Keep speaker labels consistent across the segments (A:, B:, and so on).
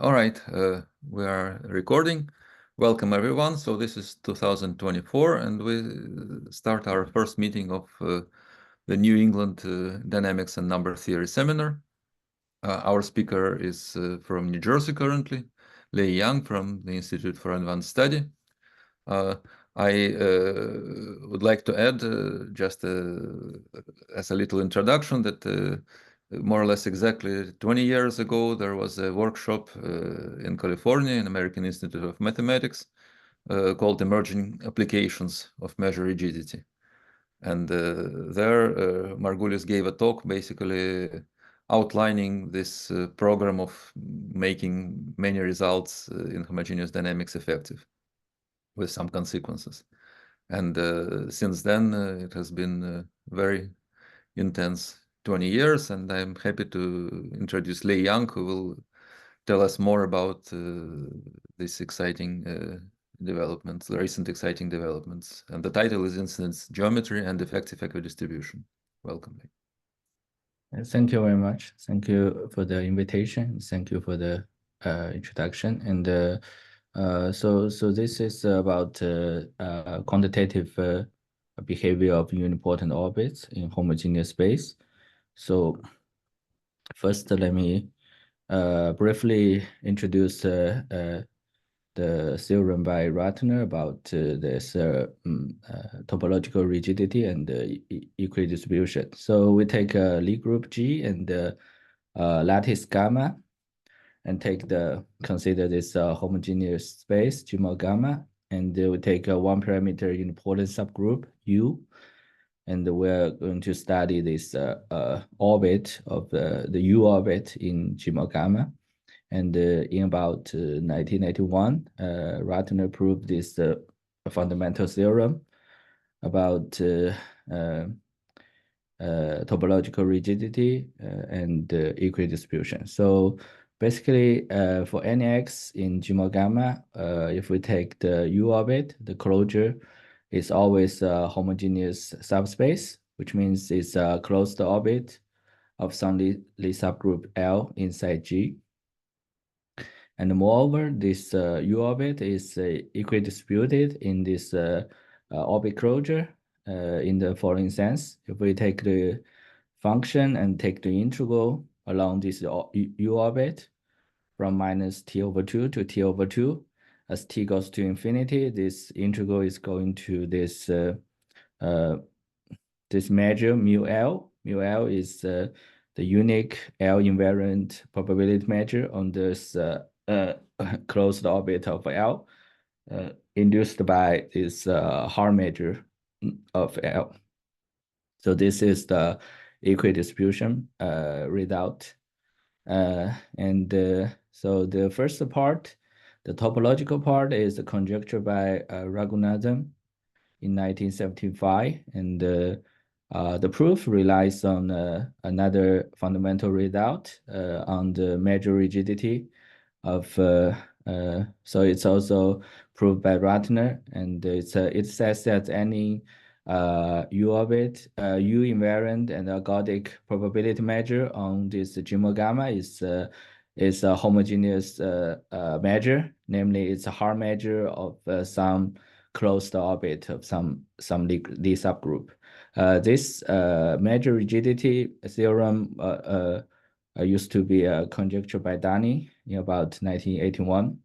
A: All right, we are recording. Welcome everyone. So this is 2024, and we start our first meeting of the New England Dynamics and Number Theory Seminar. Our speaker is from New Jersey currently, Lei Yang from the Institute for Advanced Study. I would like to add, just as a little introduction, that more or less exactly 20 years ago, there was a workshop in California, in American Institute of Mathematics, called Emerging Applications of Measure Rigidity. And there, Margulis gave a talk basically outlining this program of making many results in homogeneous dynamics effective with some consequences. And since then, it has been very intense 20 years, and I'm happy to introduce Lei Yang, who will tell us more about this exciting developments, the recent exciting developments. And the title is Incidence Geometry and Effective Equidistribution. Welcome, Lei.
B: Thank you very much. Thank you for the invitation. Thank you for the introduction. And so this is about quantitative behavior of unipotent orbits in homogeneous space. So first, let me briefly introduce the theorem by Ratner about this topological rigidity and equidistribution. So we take a Lie group G and lattice gamma, and consider this homogeneous space G mod gamma, and we take a one parameter unipotent subgroup U, and we're going to study this orbit of the U orbit in G mod gamma. And in about 1981, Ratner proved this fundamental theorem about topological rigidity and equidistribution. So basically, for any x in G mod gamma, if we take the U orbit, the closure is always a homogeneous subspace, which means it's a closed orbit of some Lie subgroup L inside G. And moreover, this U orbit is equidistributed in this orbit closure in the following sense. If we take the function and take the integral along this U orbit from minus t/2 to t/2, as t goes to infinity, this integral is going to this this measure mu L. Mu L is the unique L invariant probability measure on this closed orbit of L, induced by this Haar measure of L. So this is the equidistribution result. So the first part, the topological part, is the conjecture by Raghunathan in 1975, and the proof relies on another fundamental result on the measure rigidity of so it's also proved by Ratner, and it says that any U orbit, U invariant and ergodic probability measure on this G mod gamma is a homogeneous measure, namely it's a Haar measure of some closed orbit of some Lie subgroup. This measure rigidity theorem used to be a conjecture by Dani in about 1981.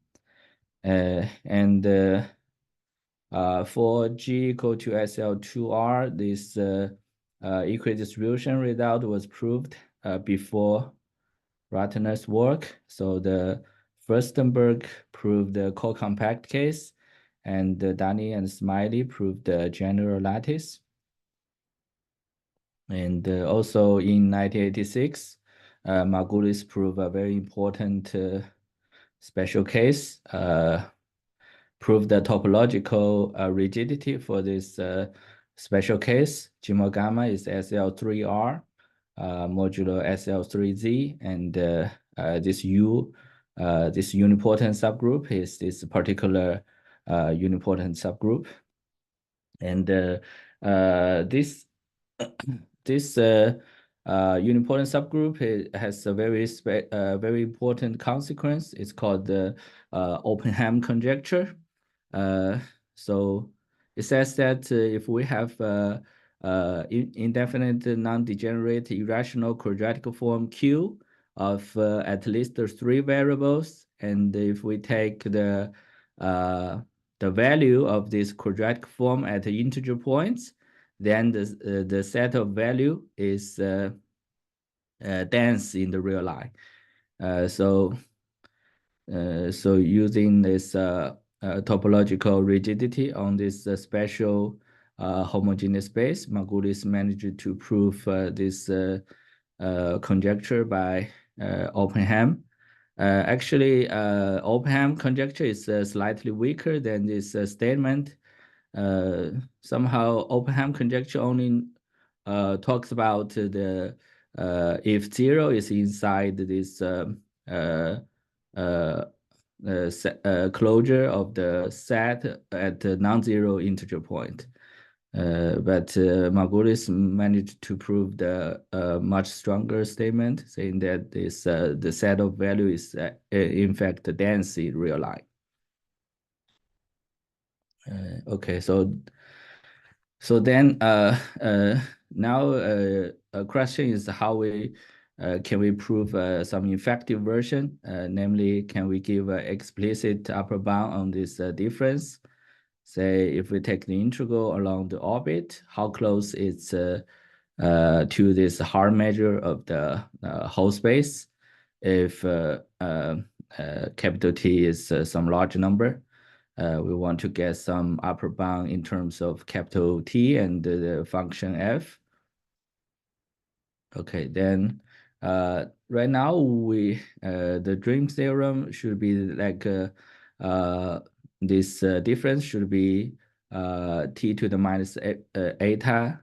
B: For G equal to SL2R, this equidistribution result was proved before Ratner's work. So the Furstenberg proved the co-compact case, and Dani and Smiley proved the general lattice. And also in 1986, Margulis proved a very important special case, proved the topological rigidity for this special case. G mod gamma is SL3R modulo SL3Z, and this U, this unipotent subgroup is this particular unipotent subgroup. And this unipotent subgroup has a very important consequence. It's called the Oppenheim conjecture. So it says that if we have indefinite non-degenerate irrational quadratic form Q of at least 3 variables, and if we take the value of this quadratic form at the integer points, then the set of value is dense in the real line. So using this topological rigidity on this special homogeneous space, Margulis managed to prove this conjecture by Oppenheim. Actually, Oppenheim conjecture is slightly weaker than this statement. Somehow, Oppenheim conjecture only talks about the if 0 is inside this closure of the set at the non-zero integer point. But Margulis managed to prove the much stronger statement, saying that this the set of value is in fact dense in real line. Okay, so then now a question is how we can we prove some effective version? Namely, can we give an explicit upper bound on this difference? Say if we take the integral along the orbit, how close it's to this hard measure of the whole space if capital T is some large number. We want to get some upper bound in terms of capital T and the function f. Okay, then right now we the dream theorem should be like this difference should be t to the minus eta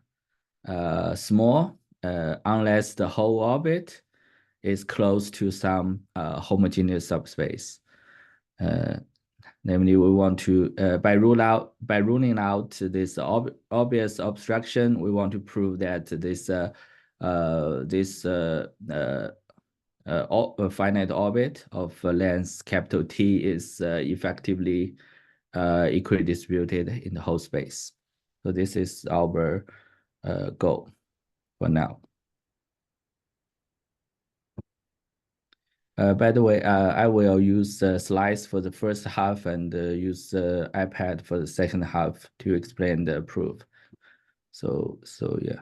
B: small unless the whole orbit is close to some homogeneous subspace. Namely, we want to by ruling out this obvious obstruction, we want to prove that this finite orbit of length capital T is effectively equidistributed in the whole space. So this is our goal for now. By the way, I will use slides for the first half and use iPad for the second half to explain the proof. So yeah.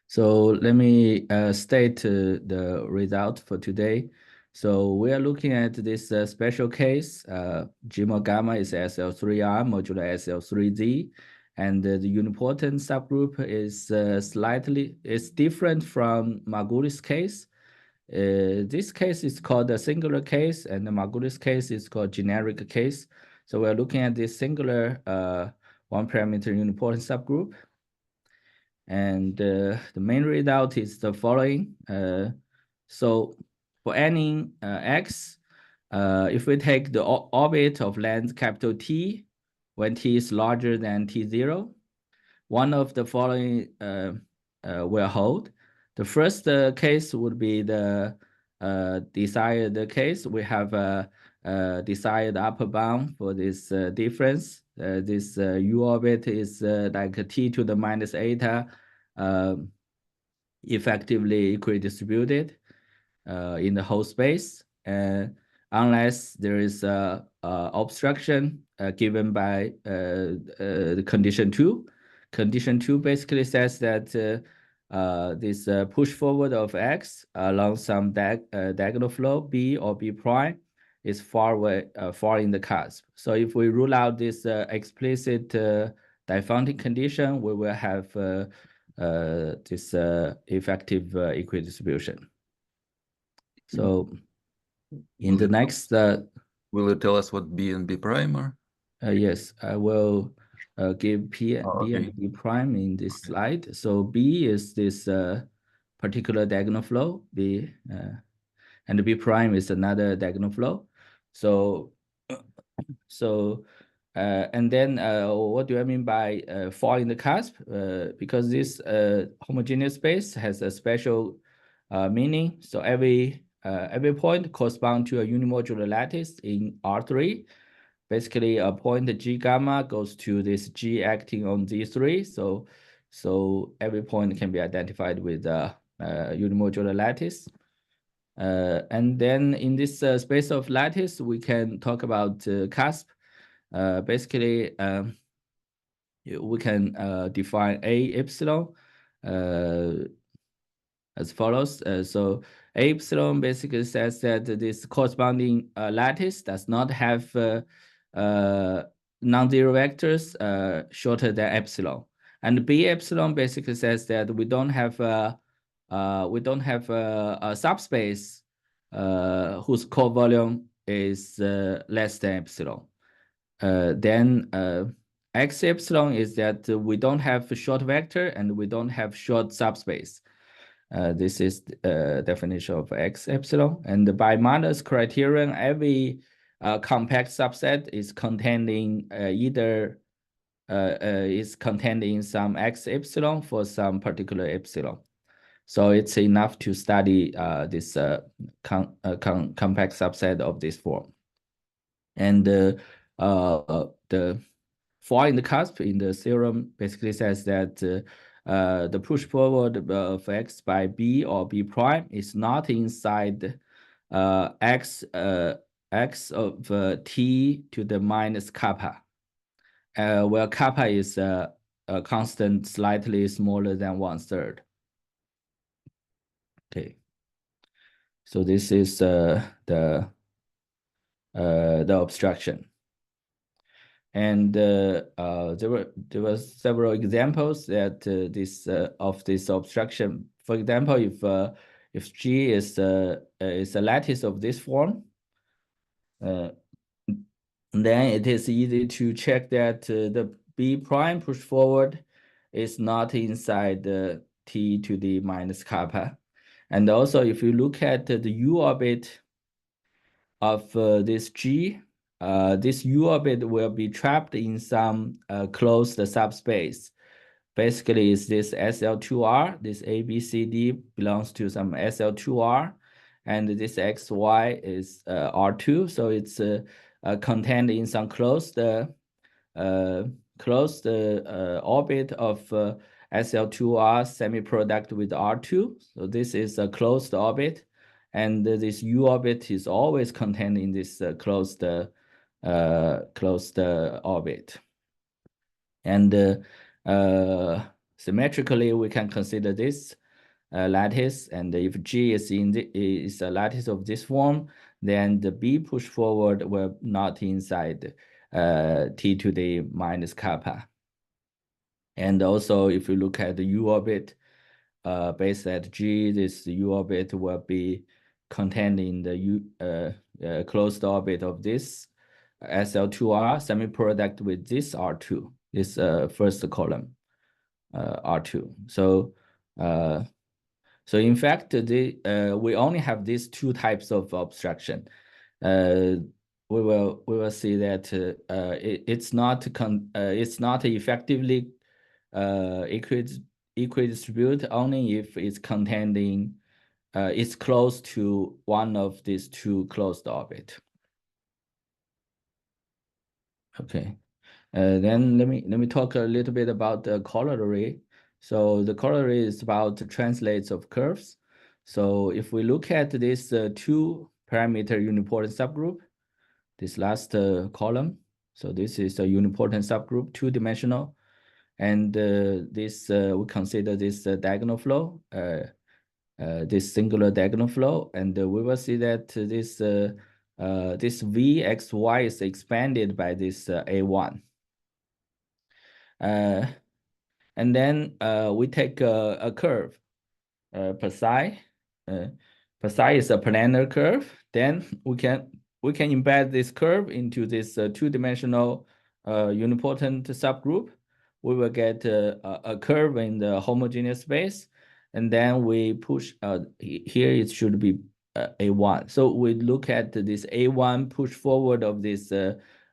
B: So let me state the result for today. So we are looking at this special case. G mod gamma is SL3R modulo SL3Z. And the unipotent subgroup is different from Margulis case. This case is called a singular case, and the Margulis case is called generic case. So we're looking at this singular one-parameter unipotent subgroup. And the main result is the following. So for any x, if we take the orbit of length capital T, when T is larger than T0, one of the following will hold. The first case would be the desired case. We have a desired upper bound for this difference. This U orbit is like T to the minus eta, effectively equidistributed in the whole space. Unless there is a obstruction given by the condition 2. Condition 2 basically says that this push forward of x along some diagonal flow B or B prime is far in the cusp. So if we rule out this explicit Diophantine condition, we will have this effective equidistribution. So in the next...
A: will you tell us what B and B prime are?
B: Yes, I will give B and B prime in this slide. So B is this particular diagonal flow, B, and B prime is another diagonal flow. So And then what do I mean by fall in the cusp? Because this homogeneous space has a special meaning. So every point corresponds to a unimodular lattice in R3. Basically, a point G gamma goes to this G acting on Z3. So every point can be identified with a unimodular lattice. And then in this space of lattice, we can talk about cusp. Basically, we can define A epsilon as follows. So A epsilon basically says that this corresponding lattice does not have non-zero vectors shorter than epsilon. And B epsilon basically says that we don't have a subspace whose core volume is less than epsilon. Then X epsilon is that we don't have a short vector and we don't have short subspace. This is the definition of X epsilon. And by Maller's criterion, every compact subset is containing either is contained in some X epsilon for some particular epsilon. So it's enough to study this compact subset of this form. And the fall in the cusp in the theorem basically says that the push forward of x by b or b prime is not inside x of t to the minus kappa, where kappa is a constant slightly smaller than 1/3. Okay, so this is the obstruction. And there were several examples that of this obstruction. For example, if G is a lattice of this form, then it is easy to check that the B prime push forward is not inside the T to the minus kappa. And also, if you look at the U orbit of this G, this U orbit will be trapped in some closed subspace. Basically, it's this SL2R, this ABCD belongs to some SL2R, and this XY is R2, so it's contained in some closed orbit of SL2R semi-product with R2. So this is a closed orbit, and this U orbit is always contained in this closed orbit. And symmetrically, we can consider this lattice, and if G is is a lattice of this form, then the B push forward will not inside T to the minus kappa. And also, if you look at the U orbit based at G, this U orbit will be contained in the closed orbit of this SL2R semi-product with this R2, this first column R2. So in fact, we only have these two types of obstruction. We will see that it's not effectively equidistribute only if it's contained in it's close to one of these two closed orbit. Okay, then let me talk a little bit about the corollary. So the corollary is about the translates of curves. So if we look at this two-parameter unipotent subgroup, this last column, so this is a unipotent subgroup, two-dimensional, and this we consider this diagonal flow, this singular diagonal flow, and we will see that this Vxy is expanded by this A1. And then we take a curve, psi. Psi is a planar curve. Then we can embed this curve into this two-dimensional unipotent subgroup. We will get a curve in the homogeneous space, and then we push here. It should be A1. So we look at this A1 push forward of this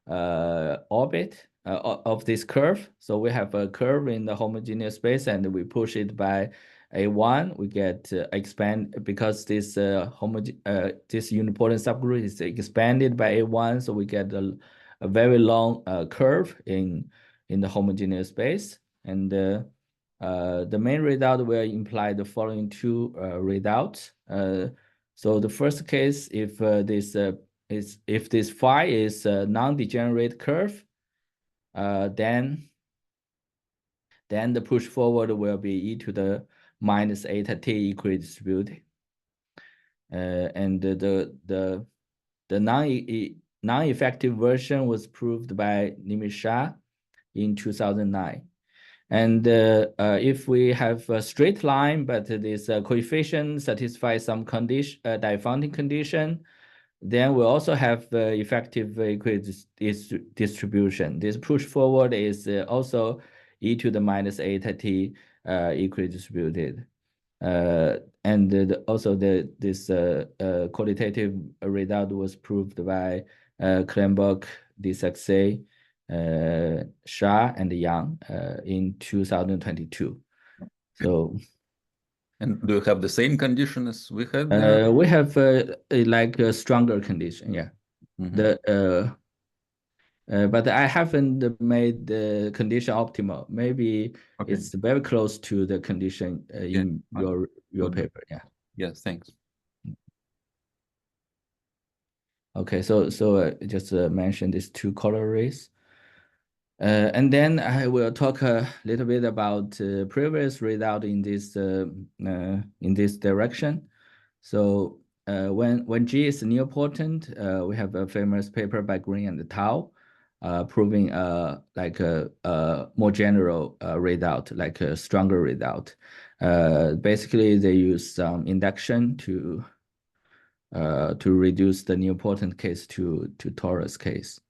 B: orbit of this curve. So we have a curve in the homogeneous space, and we push it by A1. We get expand because this this unipotent subgroup is expanded by A1, so we get a very long curve in the homogeneous space. And the main result will imply the following two results. So the first case, if this phi is a non-degenerate curve, then the push forward will be e to the minus eta t equidistributed. And the non-effective version was proved by Nimisha in 2009. And if we have a straight line, but this coefficient satisfies some condition, Diophantine condition, then we also have effective equidistribution. This push forward is also e to the minus eta t equidistributed. And also this qualitative result was proved by Klembock, Disaxay, Shah, and Yang in 2022. So.
A: And do you have the same condition as we had?
B: We have like a stronger condition, yeah.
A: Mm-hmm.
B: But I haven't made the condition optimal. Maybe it's very close to the condition in your paper, yeah.
A: Yes, thanks.
B: Okay, so just mention these two corollaries. And then I will talk a little bit about previous result in this direction. So when G is neopotent, we have a famous paper by Green and Tao, proving like a more general result, like a stronger result. Basically, they use some induction to reduce the neopotent case to torus case.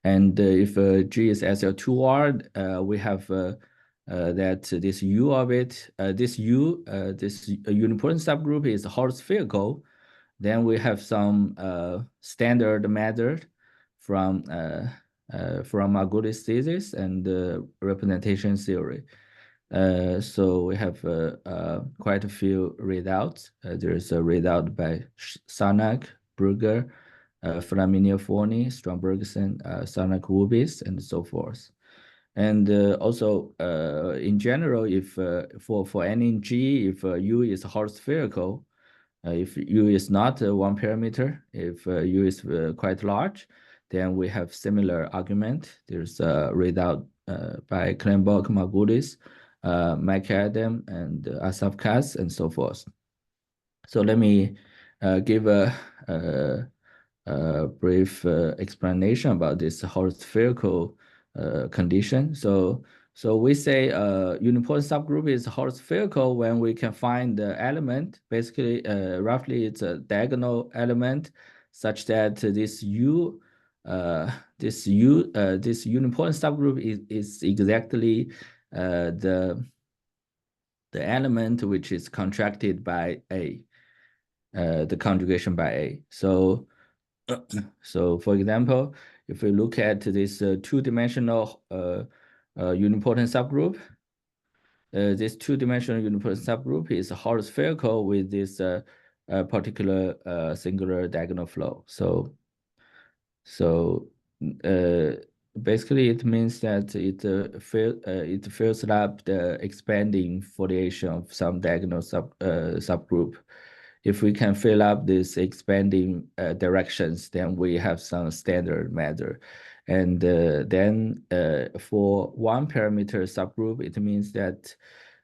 B: And if G is SL2R, we have that this U orbit, this unipotent subgroup is Hall spherical. Then we have some standard method from Margulis thesis and representation theory. So we have quite a few results. There's a result by Sarnak, Brugger, Flaminio Forni, Strombergsen, Sarnak Wubis, and so forth. And also, in general, if for any G, if U is Hall spherical, if U is not one parameter, if U is quite large, then we have similar argument. There's a result by Klembock, Margulis, Mike Adam, and Asaf Katz, and so forth. So let me give a brief explanation about this Hall spherical condition. So we say unipotent subgroup is Hall spherical when we can find the element. Basically, roughly it's a diagonal element such that this unipotent subgroup is exactly the element which is contracted by A, the conjugation by A. So for example, if we look at this two-dimensional unipotent subgroup, this two-dimensional unipotent subgroup is Hall spherical with this particular singular diagonal flow. So basically, it means that it fills up the expanding foliation of some diagonal subgroup. If we can fill up these expanding directions, then we have some standard method. And then for one parameter subgroup, it means that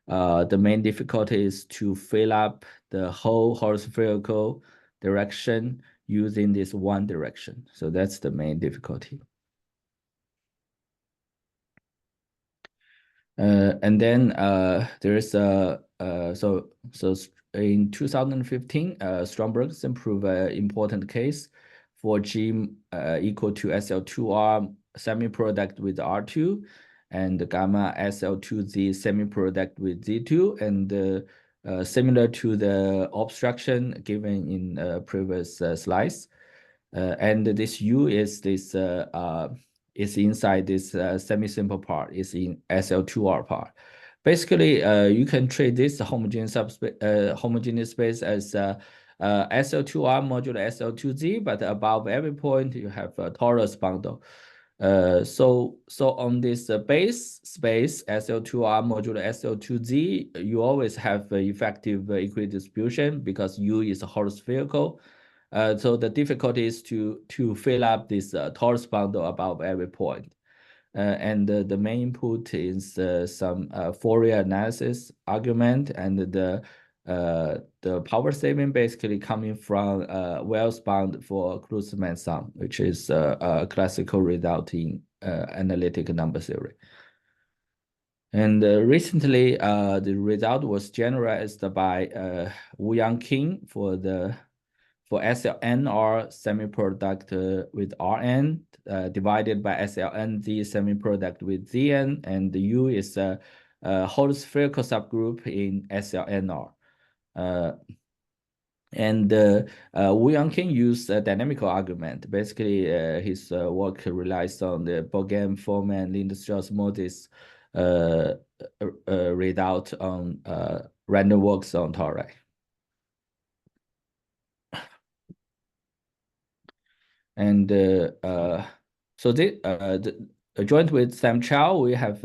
B: the main difficulty is to fill up the whole Hall spherical direction using this one direction. So that's the main difficulty. And then there is so in 2015, Strombergsen proved an important case for G equal to SL2R semi-product with R2 and gamma SL2Z semi-product with Z2, and similar to the obstruction given in previous slides. And this U is this is inside this semi-simple part, is in SL2R part. Basically, you can treat this homogeneous space as SL2R modulo SL2Z, but above every point you have a torus bundle. So on this base space SL2R modulo SL2Z, you always have effective equidistribution because U is holospherical. So the difficulty is to fill up this torus bundle above every point. And the main input is some Fourier analysis argument, and the power saving basically coming from Wells bound for Klussmann sum, which is a classical result in analytic number theory. And recently, the result was generalized by Yang King for SLNR semi-product with Rn divided by SLNZ semi-product with Zn, and the U is a holospherical subgroup in SLNR. And Yang King used a dynamical argument. Basically, his work relies on the Bourgain, Foreman, Lindenstrauss-Moses result on random works on tori. And so the joint with Sam Chow, we have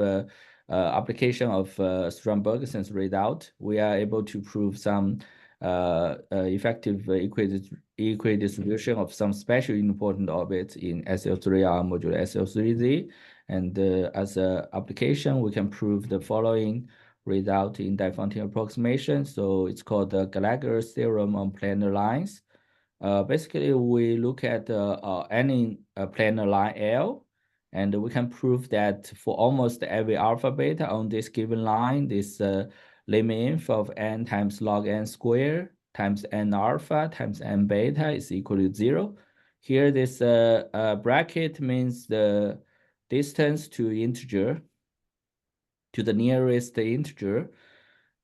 B: application of Stromberg-Sens result. We are able to prove some effective equidistribution of some special unipotent orbits in SL3R modulo SL3Z. And as an application, we can prove the following result in Diophantine approximation. So it's called the Gallagher's theorem on planar lines. Basically, we look at any planar line L, and we can prove that for almost every alpha beta on this given line, this limit of n times log n squared times n alpha times n beta is equal to 0. Here, this bracket means the distance to integer, to the nearest integer,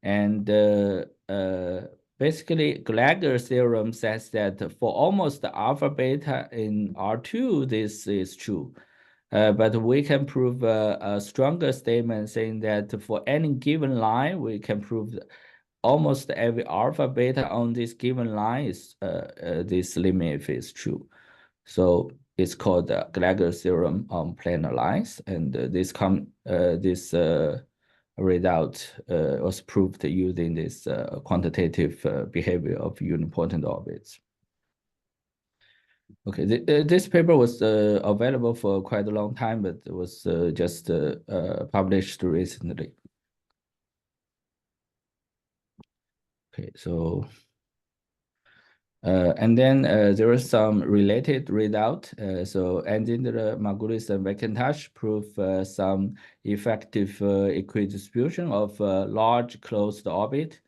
B: and basically, Gallagher's theorem says that for almost alpha beta in R2, this is true. But we can prove a stronger statement saying that for any given line, we can prove that almost every alpha beta on this given line is this limit is true. So it's called the Gallagher's theorem on planar lines, and this result was proved using this quantitative behavior of unipotent orbits. Okay, this paper was available for quite a long time, but it was just published recently. Okay, so and then there is some related result. So Andinder, Margulis, and McIntosh prove some effective equidistribution of large closed orbit.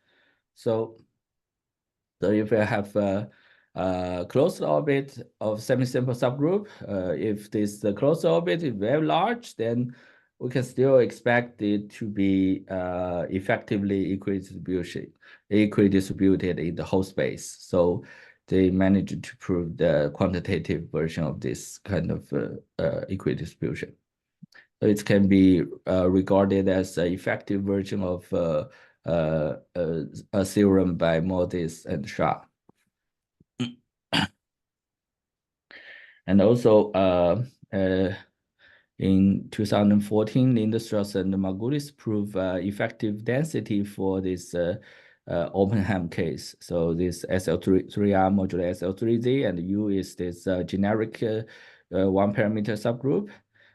B: So if you have a closed orbit of semi-simple subgroup, if this closed orbit is very large, then we can still expect it to be effectively equidistributed in the whole space. So they managed to prove the quantitative version of this kind of equidistribution. So it can be regarded as an effective version of a theorem by Moses and Shah. And also in 2014, Lindenstrauss and Margulis prove effective density for this Oppenheim case. So this SL3R modulo SL3Z, and U is this generic one parameter subgroup.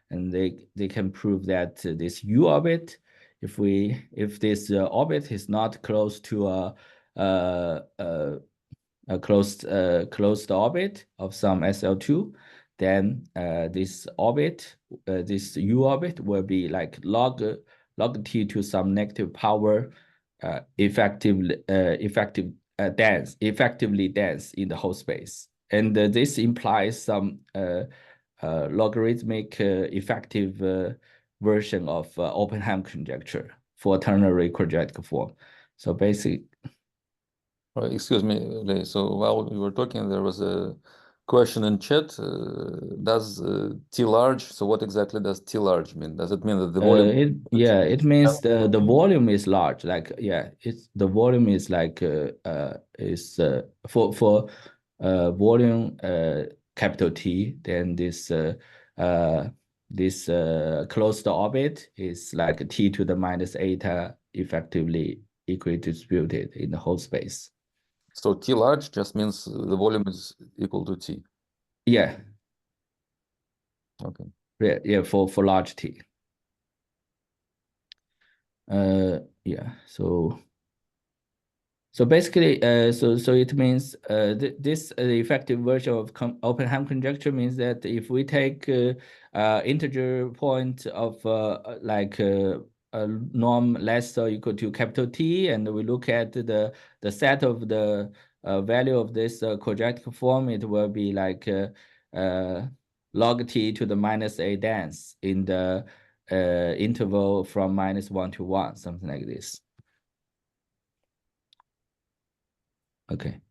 B: And they can prove that this U orbit, if this orbit is not close to a closed orbit of some SL2, then this orbit, this U orbit will be like log T to some negative power effectively dense in the whole space. And this implies some logarithmic effective version of Oppenheim conjecture for ternary quadratic form. So basically,
A: Excuse me, Lei. So while we were talking, there was a question in chat. Does T large, so what exactly does T large mean? Does it mean that the volume?
B: It means the volume is large. Like it's the volume is like for volume capital T. Then this closed orbit is like T to the minus eta, effectively equally distributed in the whole space.
A: So T large just means the volume is equal to T.
B: Yeah.
A: Okay.
B: Yeah, for large T. Yeah. So basically, so it means this effective version of open-Ham conjecture means that if we take integer point of like a norm less or equal to capital T, and we look at the set of the value of this quadratic form, it will be like log T to the minus a dense in the interval from -1 to 1, something like this. Okay.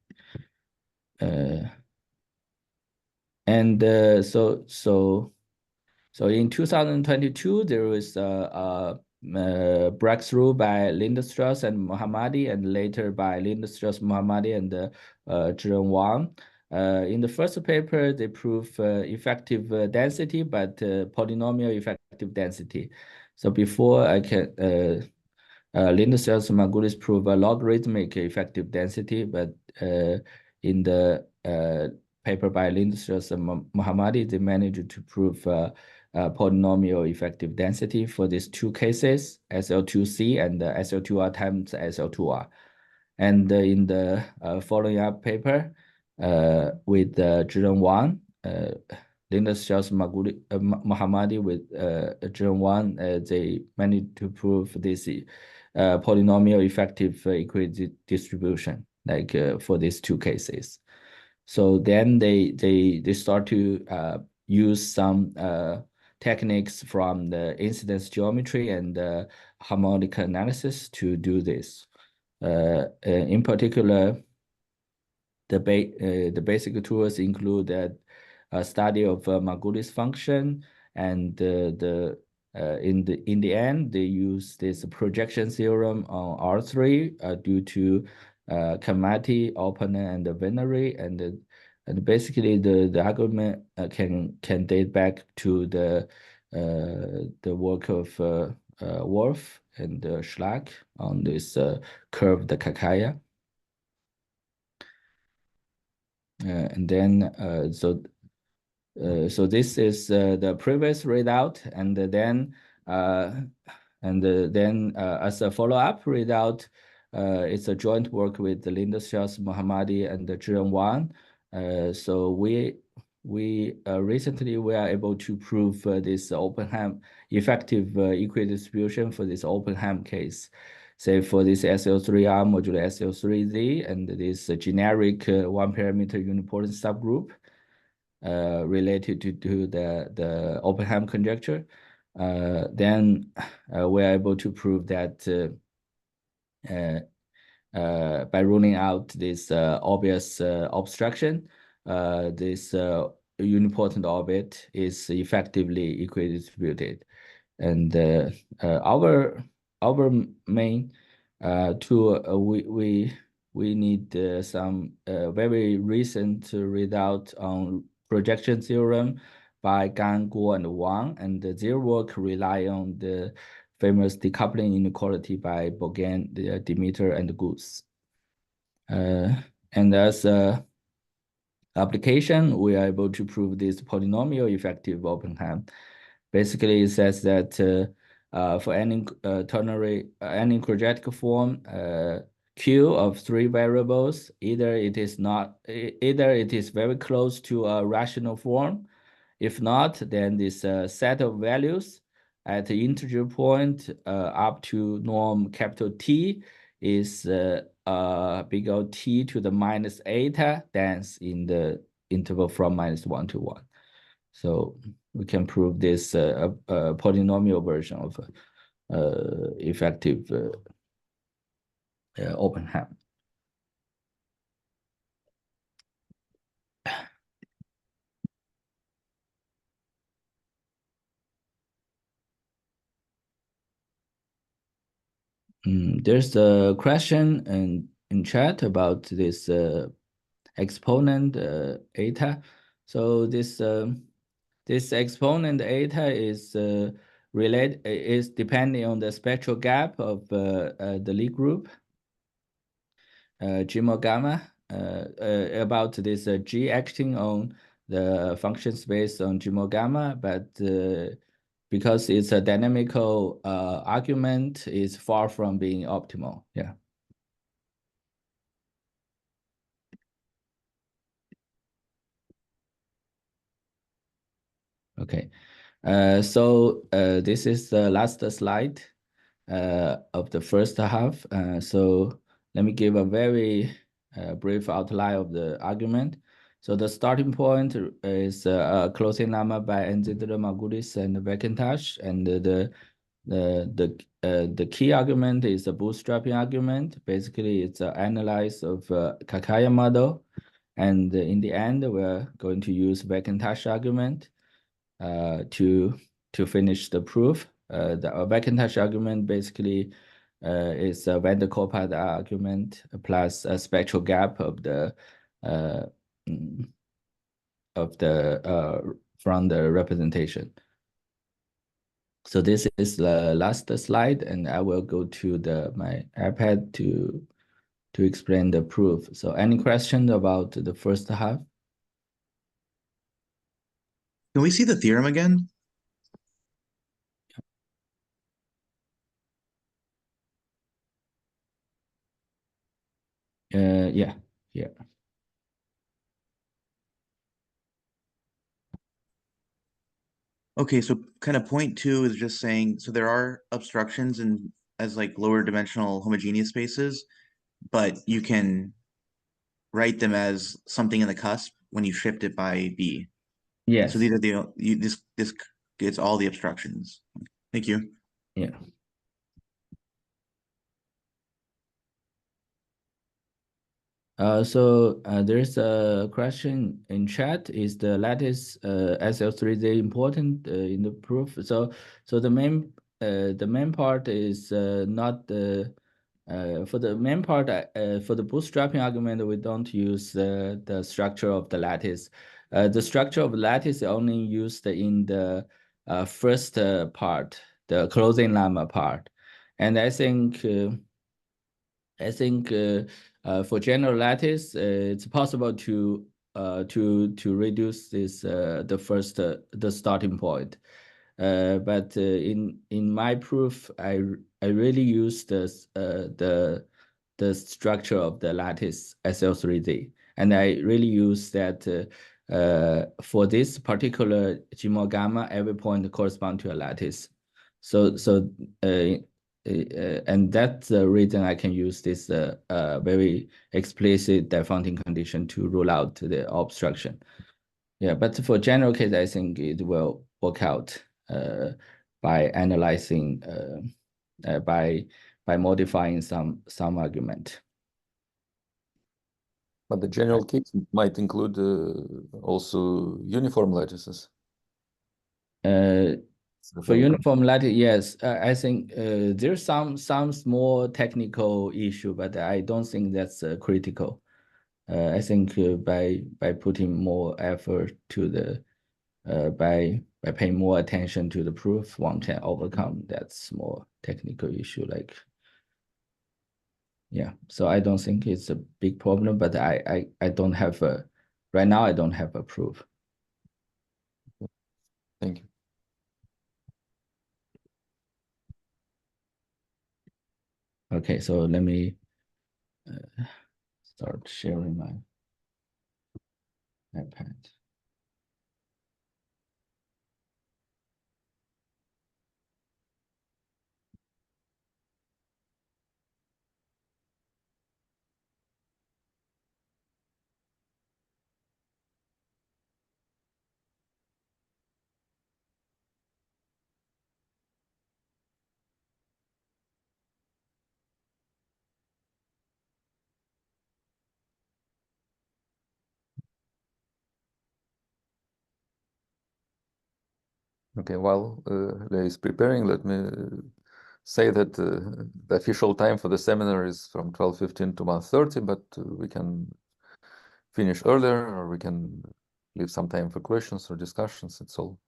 B: And so in 2022, there was a breakthrough by Lindström and Mohammadi, and later by Lindström, Mohammadi, and Zheng Wang. In the first paper, they prove effective density, but polynomial effective density. So before I can Lindström and Margulis prove a logarithmic effective density, but in the paper by Lindström and Mohammadi, they managed to prove polynomial effective density for these two cases, SL2C and SL2R times SL2R. And in the following up paper with Zheng Wang, Lindström Mohammadi with Zheng Wang, they managed to prove this polynomial effective equidistribution, like for these two cases. So then they start to use some techniques from the incidence geometry and harmonic analysis to do this. In particular, the basic tools include a study of Margulis function, and in the end, they use this projection theorem on R3 due to Kamati, Oppenheim, and Veneri, and basically the argument can date back to the work of Wolf and Schlag on this curve, the Kakeya. And then so this is the previous readout, and then as a follow-up readout, it's a joint work with the Lindström, Mohammadi, and Zheng Wang. So we recently we are able to prove this open-Ham effective equidistribution for this open-Ham case. Say for this SL3R modulo SL3Z and this generic one-parameter unipotent subgroup related to the open-Ham conjecture, then we're able to prove that by ruling out this obvious obstruction, this unipotent orbit is effectively equidistributed. And our main tool, we need some very recent readout on projection theorem by Gan, Guo, and Wang, and their work rely on the famous decoupling inequality by Bogan, Demeter, and Goose. And as a application, we are able to prove this polynomial effective open-Ham. Basically, it says that for any ternary, any quadratic form, Q of three variables, either it is very close to a rational form. If not, then this set of values at the integer point up to norm capital T is big O T to the minus eta dense in the interval from -1 to 1. So we can prove this polynomial version of effective open-Ham. There's a question in chat about this exponent eta. So this exponent eta is is depending on the spectral gap of the Lie group, G mod gamma, about this G acting on the function space on G mod gamma, but because it's a dynamical argument, it's far from being optimal. Yeah. Okay. So this is the last slide of the first half. So let me give a very brief outline of the argument. So the starting point is closing lemma by Enzedler, Margulis, and McIntosh, and the key argument is the bootstrapping argument. Basically, it's an analysis of Kakeya model, and in the end, we're going to use McIntosh argument to finish the proof. The McIntosh argument basically is a van der Kolpak argument plus a spectral gap of the from the representation. So this is the last slide, and I will go to my iPad to explain the proof. So any questions about the first half?
C: Can we see the theorem again?
B: Yeah.
C: Okay, so kind of point two is just saying, so there are obstructions and as like lower dimensional homogeneous spaces, but you can write them as something in the cusp when you shift it by B.
B: Yes.
C: So these are this gets all the obstructions. Thank you.
B: Yeah. So there's a question in chat. Is the lattice SL3Z important in the proof? So the main part is not the for the main part for the bootstrapping argument, we don't use the structure of the lattice. The structure of the lattice is only used in the first part, the closing lemma part, and I think for general lattice, it's possible to reduce this the starting point. But in my proof, I really use the structure of the lattice SL3Z, and I really use that for this particular G mod gamma, every point corresponds to a lattice. So and that's the reason I can use this very explicit defaulting condition to rule out the obstruction. Yeah, but for general case, I think it will work out by analyzing by modifying some argument.
A: But the general case might include also uniform lattices.
B: For uniform lattice, yes, I think there's some small technical issue, but I don't think that's critical. I think by putting more effort to the by paying more attention to the proof, one can overcome that small technical issue. Like, yeah, so I don't think it's a big problem, but I don't have a right now. I don't have a proof.
A: Thank you.
B: Okay, so let me start sharing my iPad.
A: Okay, while Lei is preparing, let me say that the official time for the seminar is from 12:15 to 1:30, but we can finish earlier, or we can leave some time for questions or discussions. It's all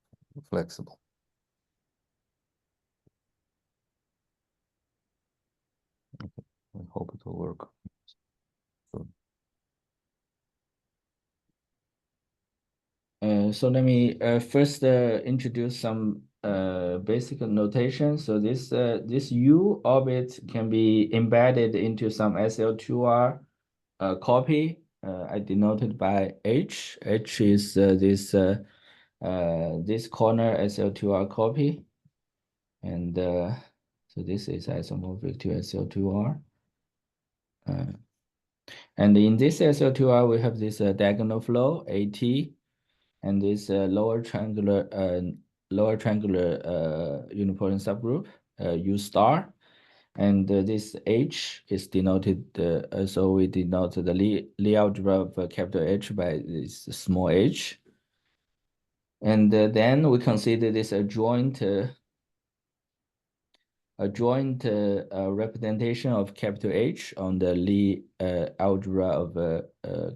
A: flexible. Okay. I hope it will work.
B: So let me first introduce some basic notation. So this U orbit can be embedded into some SL2R copy. I denoted by H. H is this corner SL2R copy, and so this is isomorphic to SL2R. And in this SL2R, we have this diagonal flow AT, and this lower triangular unipotent subgroup U star, and this H is denoted. So we denote the Lie algebra of capital H by this small h, and then we consider this a joint representation of capital H on the Lie algebra of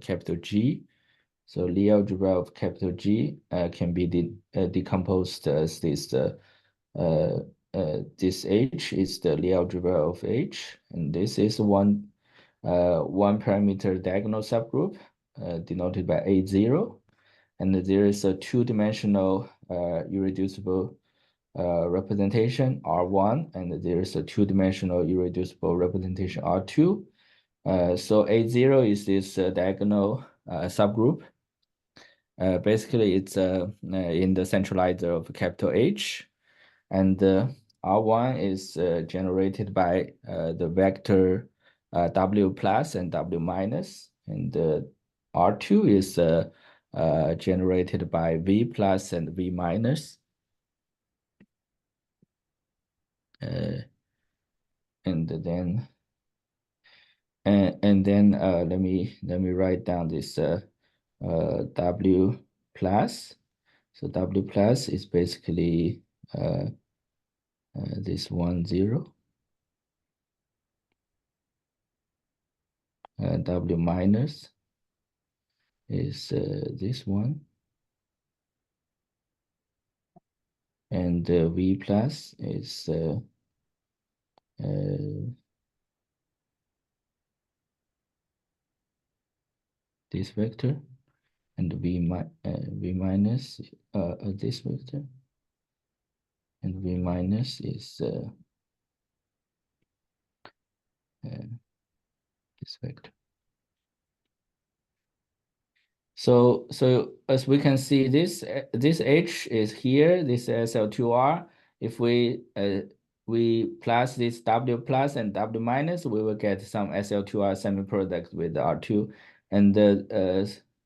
B: capital G. So Lie algebra of capital G can be decomposed as this H is the Lie algebra of H, and this is one parameter diagonal subgroup denoted by A0, and there is a two-dimensional irreducible representation R1, and there is a two-dimensional irreducible representation R2. So A0 is this diagonal subgroup. Basically, it's in the centralizer of capital H, and R1 is generated by the vector W plus and W minus, and R2 is generated by V plus and V minus. And then let me write down this W plus. So W plus is basically this 1, 0. W minus is this one, and V plus is this vector, and V minus this vector, and V minus is this vector. So as we can see, this H is here, this SL2R. If we plus this W plus and W minus, we will get some SL2R semi-product with R2. And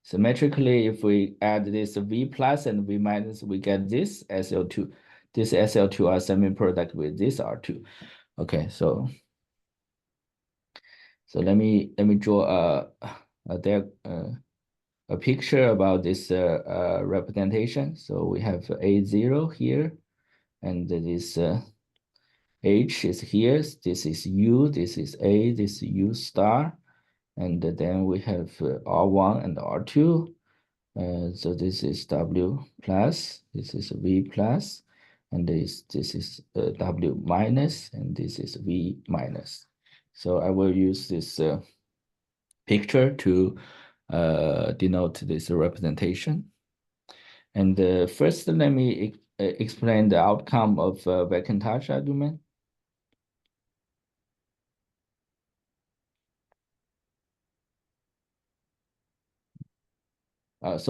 B: symmetrically, if we add this V plus and V minus, we get this SL2R semi-product with this R2. Okay, so let me draw a picture about this representation. So we have A0 here, and this H is here. This is U, this is A, this is U star, and then we have R1 and R2. So this is W plus, this is V plus, and this is W minus, and this is V minus. So I will use this picture to denote this representation. And first, let me explain the outcome of Vacantage argument. Before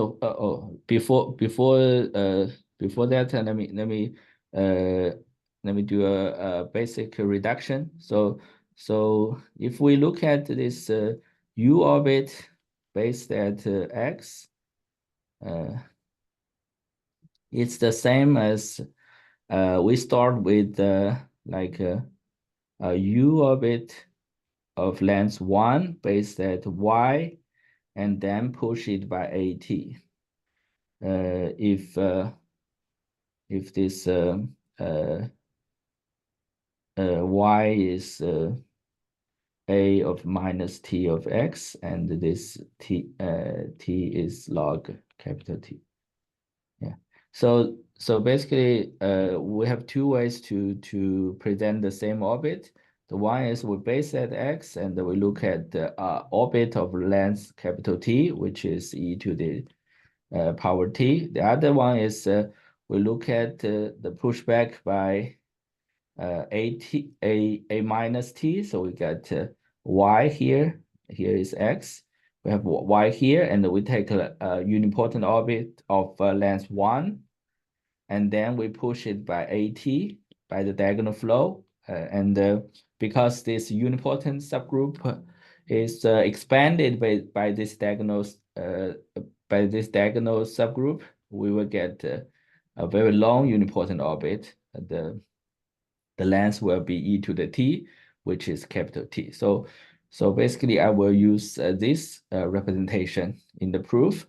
B: that, let me do a basic reduction. So if we look at this U orbit based at X, it's the same as we start with like a U orbit of length 1 based at Y, and then push it by AT. If this y is a of minus t of x, and this t is log capital T. Yeah. So basically, we have two ways to present the same orbit. The one is we base at x, and we look at the orbit of length capital T, which is e to the power t. The other one is we look at the pushback by a minus t. So we got y here. Here is x. We have y here, and we take a unipotent orbit of length 1, and then we push it by at by the diagonal flow. Because this unipotent subgroup is expanded by this diagonal subgroup, we will get a very long unipotent orbit. The length will be e to the t, which is capital T. So basically, I will use this representation in the proof,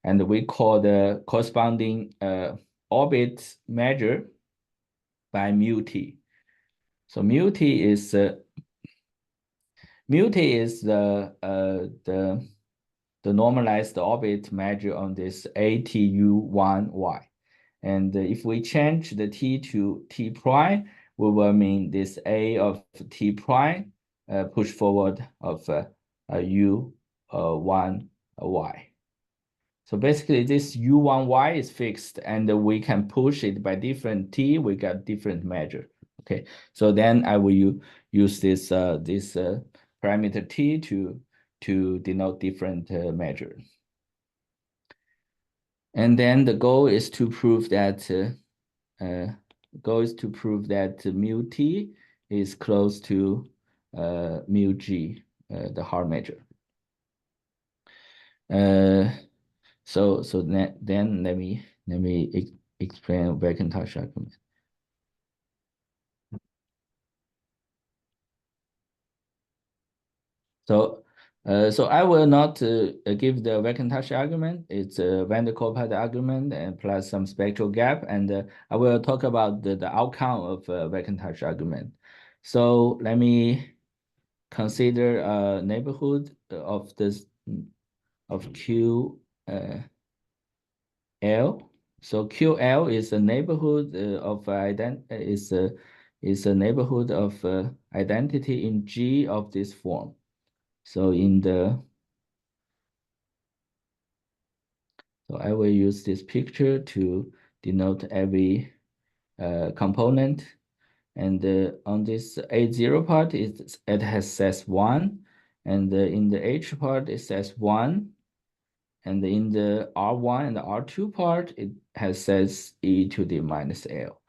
B: and we call the corresponding orbit measure by mu t. So mu t is the normalized orbit measure on this ATU1y. And if we change the t to t prime, we will mean this a of t prime push forward of u1y. So basically, this u1y is fixed, and we can push it by different t. We got different measure. Okay, so then I will use this parameter t to denote different measures. And then the goal is to prove that mu t is close to mu g, the Haar measure. So then let me explain Macintosh argument. So I will not give the Macintosh argument. It's a van der Kolpak argument and plus some spectral gap, and I will talk about the outcome of Macintosh argument. So let me consider a neighborhood of this of Q L. So QL is a neighborhood of is a neighborhood of identity in G of this form. So I will use this picture to denote every component. And on this A0 part, it has size 1. And in the H part, it says 1. And in the R1 and the R2 part, it has size e to the minus L.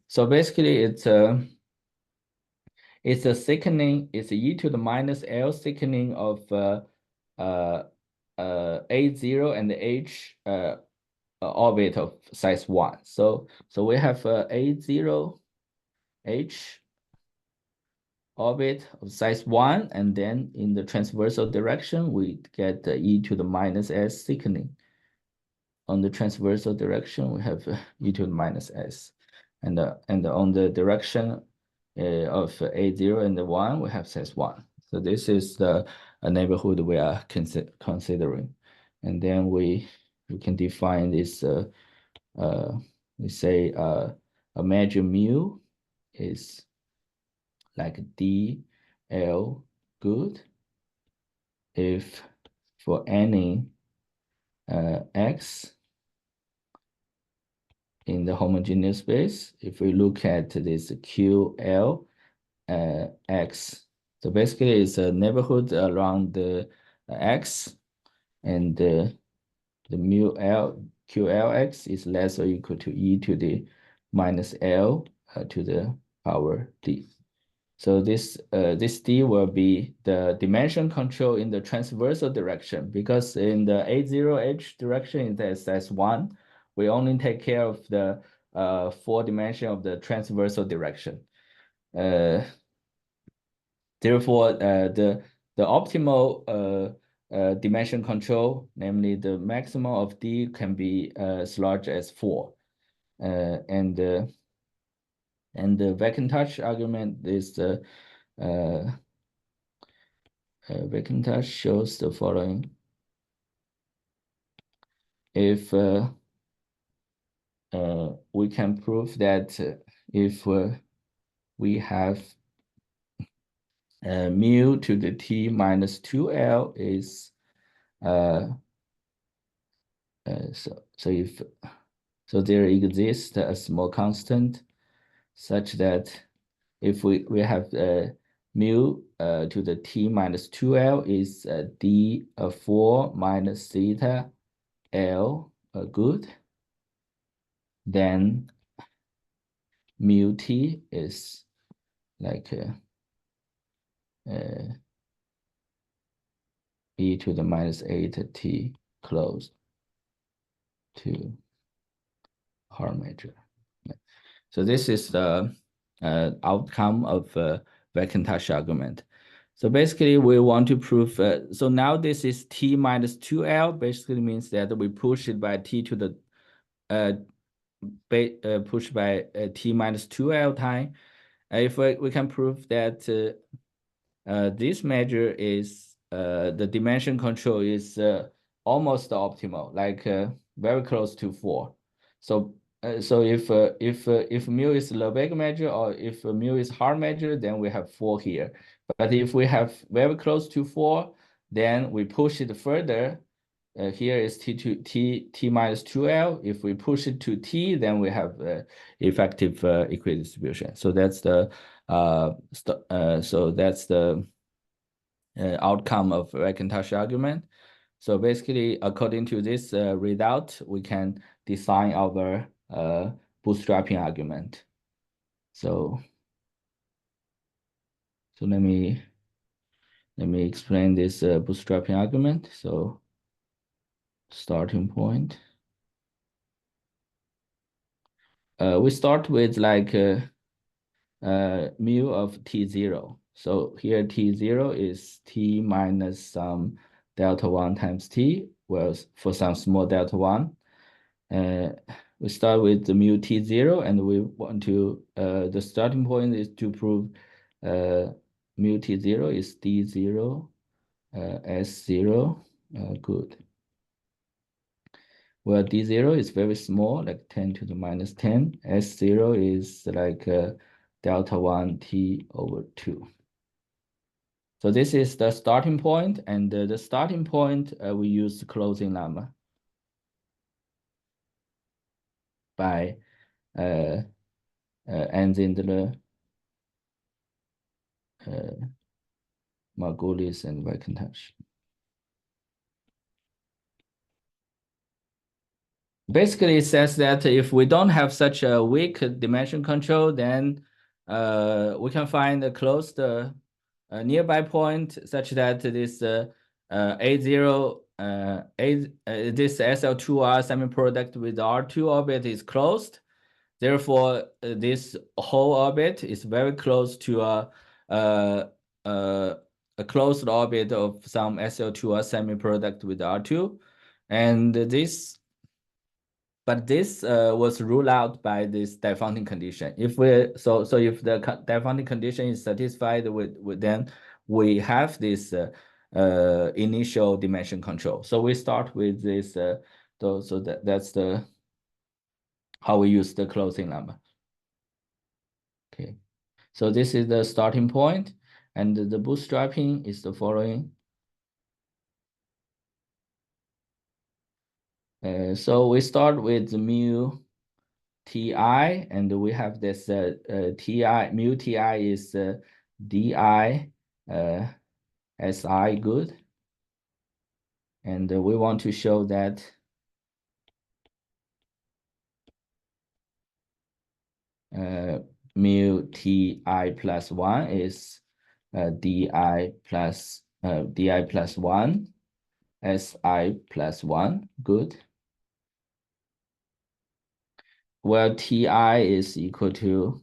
B: So basically, it's a thickening. It's e to the minus L thickening of A0 and the H orbit of size 1. So we have A0 H orbit of size 1, and then in the transversal direction, we get the e to the minus s thickening. On the transversal direction, we have e to the minus s. And on the direction of A0 and the 1, we have size 1. So this is the neighborhood we are considering. And then we can define this, we say a measure mu is like DL good if for any x in the homogeneous space, if we look at this QL x, so basically it's a neighborhood around the x, and the mu L QLX is less or equal to e to the minus L to the power d. So this d will be the dimension control in the transversal direction, because in the A0H direction it says 1. We only take care of the 4 dimension of the transversal direction. Therefore, the optimal dimension control, namely the maximum of d, can be as large as 4. And And the Vector argument is the Vector shows the following. If we can prove that if we have mu to the t minus 2L is so there exists a small constant such that if we have mu to the t minus 2L is d4 minus theta L good, then mu t is like e to the minus 8t close to harmonic. So this is the outcome of Vector argument. So basically we want to prove, so now this is t minus 2L, basically means that we push it by t to the, push by t minus 2L time. If we can prove that this measure is, the dimension control is almost optimal, like very close to 4. So if mu is Lebesgue measure or if mu is hard measure, then we have 4 here. But if we have very close to 4, then we push it further. Here is t minus 2L. If we push it to t, then we have effective equidistribution. So that's the outcome of Vector argument. So basically, according to this result, we can design our bootstrapping argument. So let me explain this bootstrapping argument. So starting point. We start with like mu of t0. So here t0 is t minus some delta 1 times t, whereas for some small delta 1. We start with the mu t0, and we want to, the starting point is to prove mu t0 is d0 s0 good. Well, d0 is very small, like 10 to the minus 10. S0 is like delta 1 t over 2. So this is the starting point, and the starting point, we use the closing lemma by Enzindler, Margulis, and Vector. Basically, it says that if we don't have such a weak dimension control, then we can find a closed nearby point such that this A0, this SL2R semi-product with R2 orbit is closed. Therefore, this whole orbit is very close to a closed orbit of some SL2R semi-product with R2, and this. But this was ruled out by this Diophantine condition. If we so if the Diophantine condition is satisfied with then we have this initial dimension control. So we start with this. So that's the how we use the closing lemma. Okay, so this is the starting point, and the bootstrapping is the following. So we start with the mu ti, and we have this ti, mu ti is di si good, and we want to show that mu ti plus 1 is di plus 1 si plus 1 good, where ti is equal to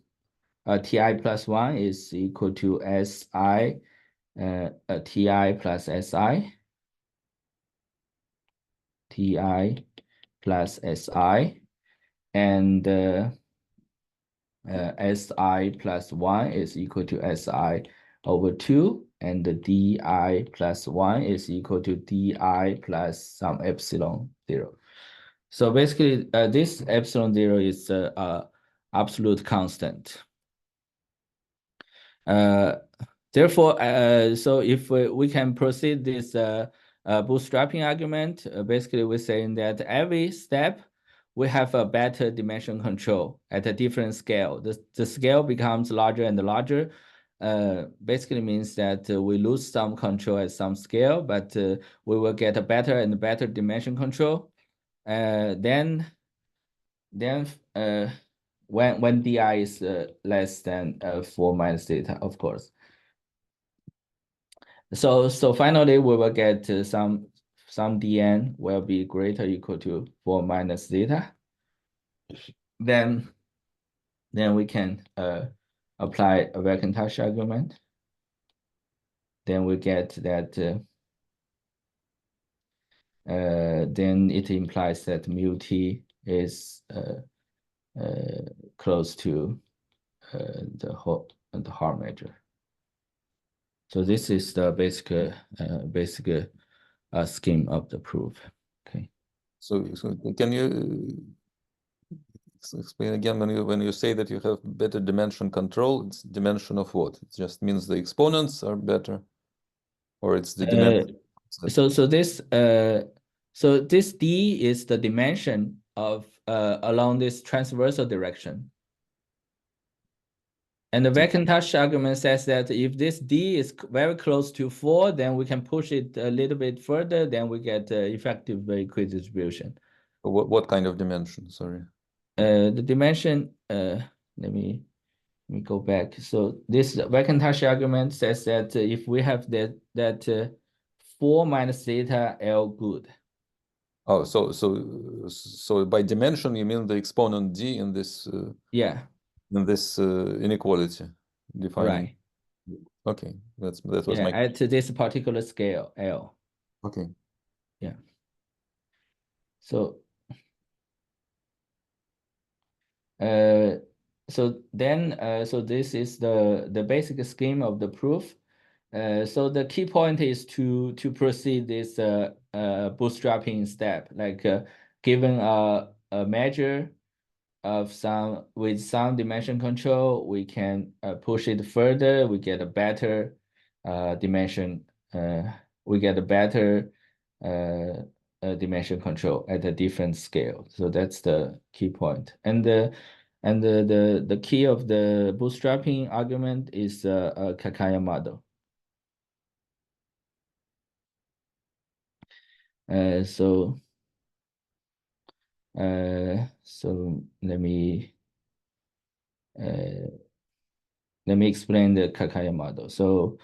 B: ti plus 1 is equal to si ti plus si, ti plus si, and Si plus 1 is equal to Si over 2, and the di plus 1 is equal to di plus some epsilon 0. So basically, this epsilon 0 is absolute constant. Therefore, so if we can proceed this bootstrapping argument, basically we're saying that every step we have a better dimension control at a different scale. The scale becomes larger and larger. Basically means that we lose some control at some scale, but we will get a better and better dimension control. Then when di is less than 4 minus theta, of course. So finally we will get some dn will be greater or equal to 4 minus theta. Then we can apply a Macintosh argument. Then we get that then it implies that mu t is close to the Haar measure. So this is the basic scheme of the proof. Okay.
A: So can you explain again when you say that you have better dimension control? It's dimension of what? It just means the exponents are better, or it's the dimension.
B: So this d is the dimension of along this transversal direction. And the Macintosh argument says that if this d is very close to 4, then we can push it a little bit further, then we get effective equidistribution.
A: What kind of dimension? Sorry.
B: The dimension, let me go back. So this Macintosh argument says that if we have that 4 minus theta L good.
A: Oh, so by dimension you mean the exponent d in this
B: yeah,
A: in this inequality defining.
B: Right.
A: Okay, that was my
B: at this particular scale L.
A: Okay.
B: Yeah. So so this is the basic scheme of the proof. So the key point is to proceed this bootstrapping step, like given a measure of with some dimension control, we can push it further. We get a better dimension. We get a better dimension control at a different scale. So that's the key point. And the key of the bootstrapping argument is a Kakeya model. So let me explain the Kakeya model. So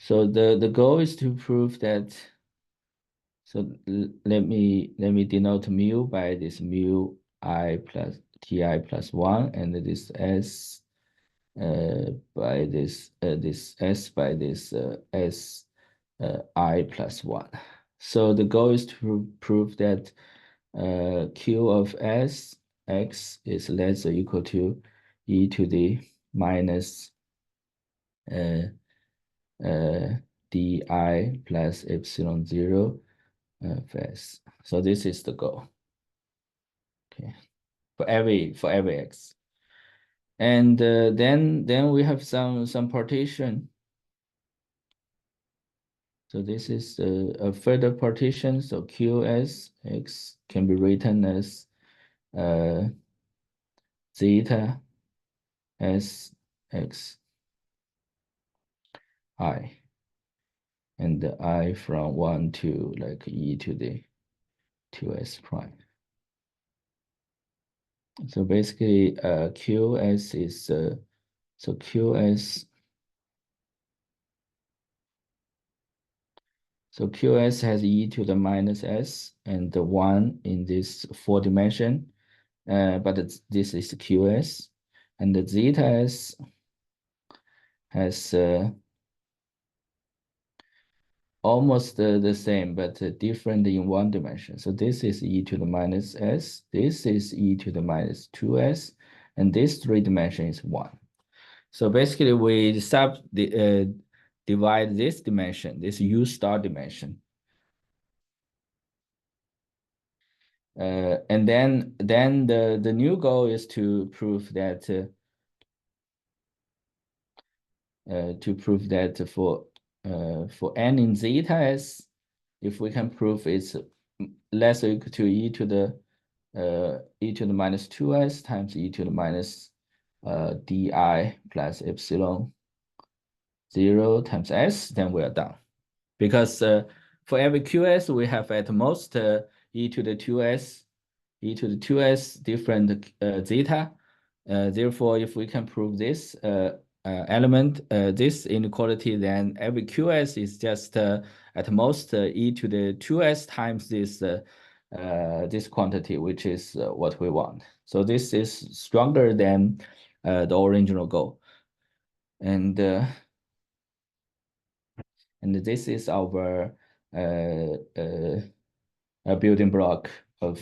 B: the goal is to prove that. So let me denote mu by this mu I plus ti plus 1, and this s by this s by this s I plus 1. So the goal is to prove that q of s x is less or equal to e to the minus di plus epsilon 0 of s. So this is the goal. Okay, for every x. And then we have some partition. So this is a further partition. So qs x can be written as zeta s x I, and the I from 1 to like e to the 2s prime. So basically qs is so qs has e to the minus s and the 1 in this 4 dimension, but this is qs, and the zeta s has almost the same, but different in one dimension. So this is e to the minus s, this is e to the minus 2s, and this three dimension is 1. So basically we divide this dimension, this u star dimension. And then the new goal is to prove that for n in zeta s, if we can prove it's less or equal to e to the minus 2s times e to the minus di plus epsilon 0 times s, then we are done. Because for every qs, we have at most e to the 2s different zeta. Therefore, if we can prove this element, this inequality, then every qs is just at most e to the 2s times this quantity, which is what we want. So this is stronger than the original goal. And this is our building block of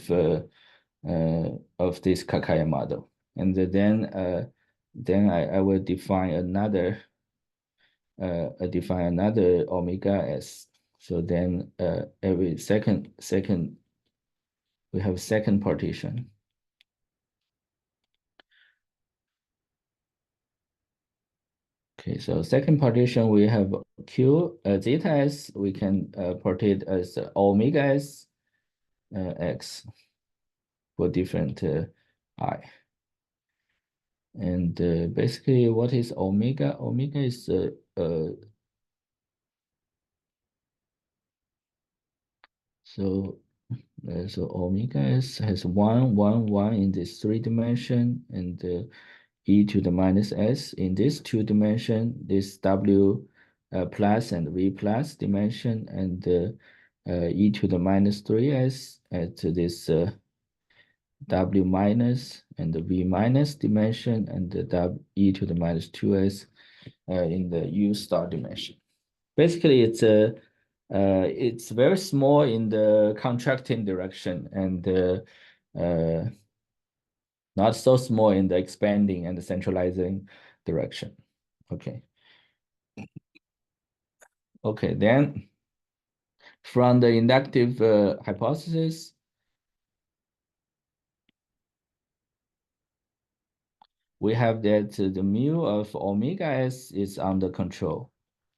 B: this Kakeya model. And then I will define another omega s. So then every second we have second partition. Okay, so second partition we have q zeta s. We can portray it as omega s x for different I. And basically, what is omega? Omega is so omega has 1, 1, 1 in this 3 dimension, and e to the minus s in this 2 dimension, this w plus and v plus dimension, and e to the minus 3s at this w minus and the v minus dimension, and the e to the minus 2s in the u star dimension. Basically, it's very small in the contracting direction, and not so small in the expanding and the centralizing direction. Okay. Okay, then from the inductive hypothesis, we have that the mu of omega s is under control.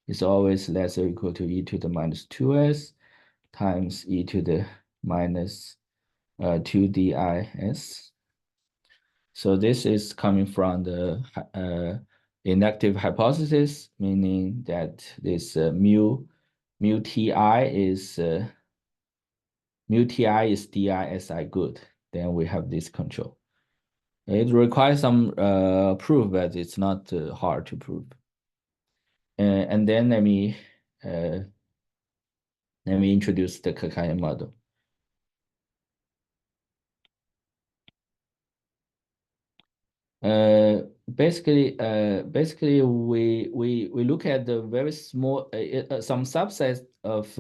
B: It's always less or equal to e to the minus 2s times e to the minus 2 dis. So this is coming from the inductive hypothesis, meaning that this mu ti is DI-SI good. Then we have this control. It requires some proof, but it's not hard to prove. And then let me introduce the Kakeya model. Basically, we look at the very small some subset of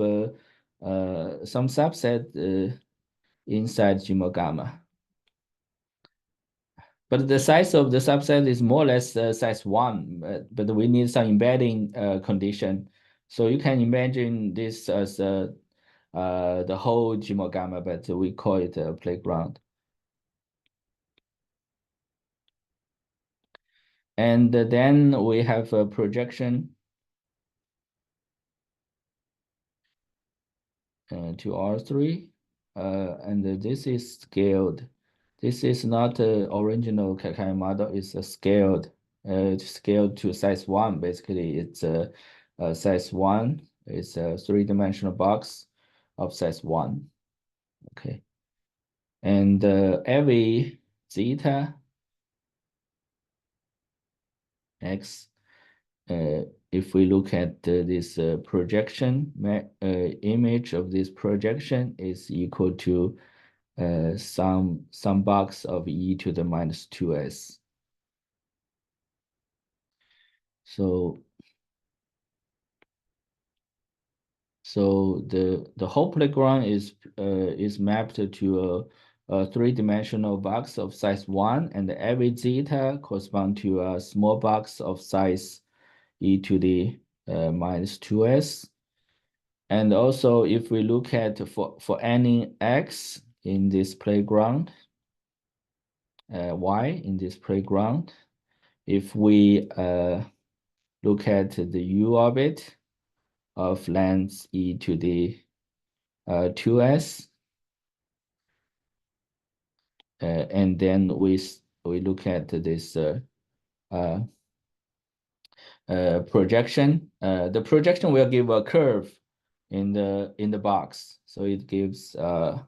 B: inside Gmo gamma. But the size of the subset is more or less size 1, but we need some embedding condition. So you can imagine this as the whole Gmo gamma, but we call it a playground. And then we have a projection to R3, and this is scaled. This is not the original Kakeya model. It's a scaled to size 1. Basically, it's a size 1. It's a 3-dimensional box of size 1. Okay, and every zeta x, if we look at this projection image of this projection, is equal to some box of e to the minus 2s. So So the whole playground is mapped to a three-dimensional box of size 1, and every zeta corresponds to a small box of size e to the minus 2s. And also, if we look at for any x in this playground, y in this playground, if we look at the u orbit of length e to the 2s, and then we look at this projection. The projection will give a curve in the box, so it gives a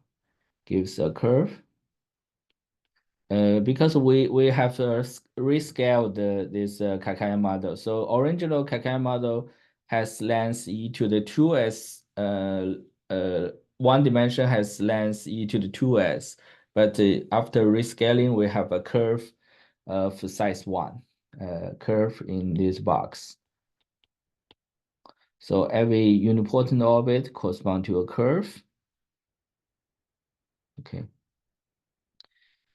B: curve. Because we have rescaled this Kakeya model. So original Kakeya model has length e to the 2s. One dimension has length e to the 2s, but after rescaling, we have a curve of size 1, curve in this box. So every unipotent orbit corresponds to a curve. Okay.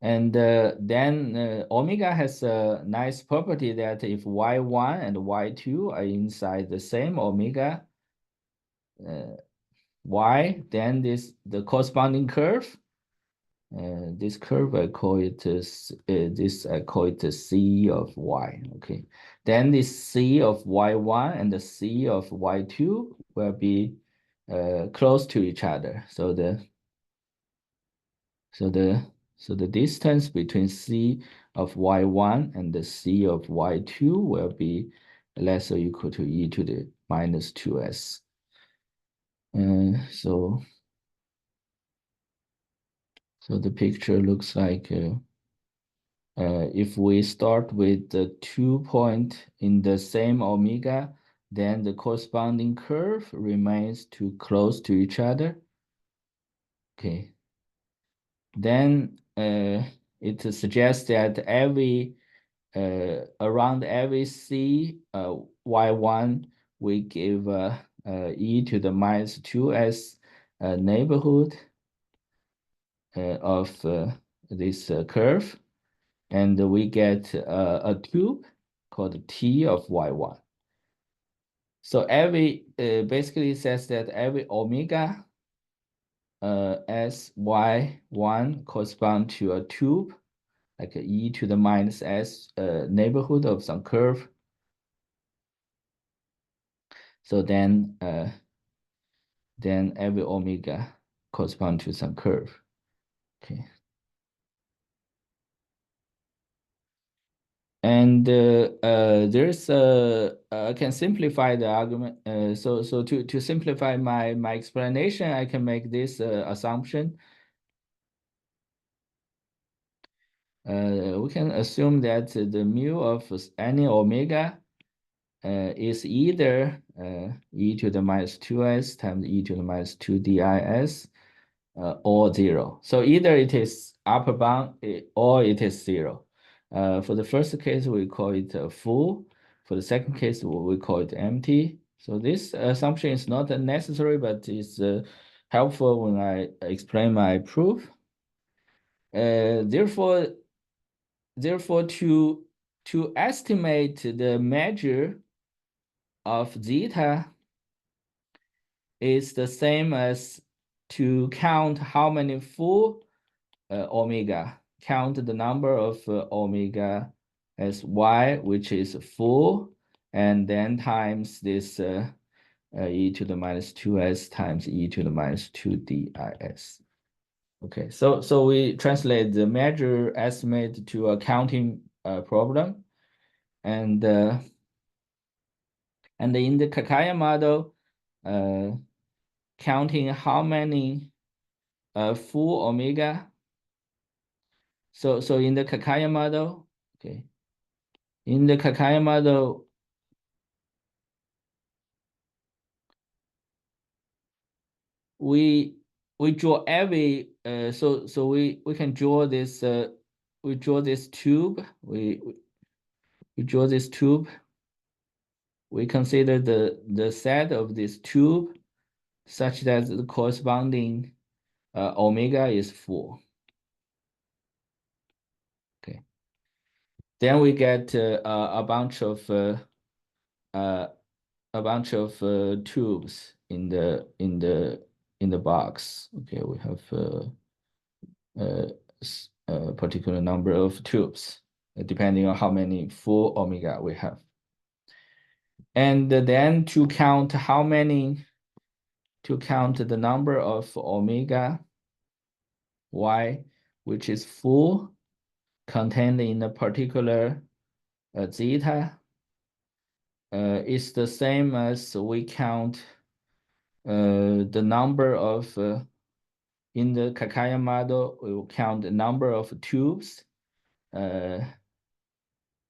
B: And then omega has a nice property that if y1 and y2 are inside the same omega y, then the corresponding curve. This curve I call it the C of y. Okay, then the C of y1 and the C of y2 will be close to each other. So the distance between C of y1 and the C of y2 will be less or equal to e to the minus 2s. So the picture looks like if we start with the 2 points in the same omega, then the corresponding curve remains too close to each other. Okay. Then it suggests that around every C y1, we give e to the minus 2s neighborhood of this curve, and we get a tube called T of y1. So every basically says that every omega s y1 correspond to a tube, like e to the minus s neighborhood of some curve. So then every omega correspond to some curve. Okay. And there's I can simplify the argument. So to simplify my explanation, I can make this assumption. We can assume that the mu of any omega is either e to the minus 2s times e to the minus 2 dis or 0. So either it is upper bound or it is 0. For the first case, we call it full. For the second case, we call it empty. So this assumption is not necessary, but it's helpful when I explain my proof. Therefore, to estimate the measure of zeta is the same as to count how many full omega. Count the number of omega as y, which is full, and then times this e to the minus 2s times e to the minus 2 dis. Okay, so we translate the measure estimate to a counting problem, and in the Kakeya model, counting how many full omega. So in the Kakeya model, okay, in the Kakeya model, we draw every so we can draw this we draw this tube. We draw this tube. We consider the set of this tube such that the corresponding omega is 4. Okay. Then we get a bunch of tubes in the box. Okay, we have a particular number of tubes depending on how many full omega we have. And then to count the number of omega y, which is full, contained in a particular zeta, is the same as we count the number of, in the Kakeya model, we will count the number of tubes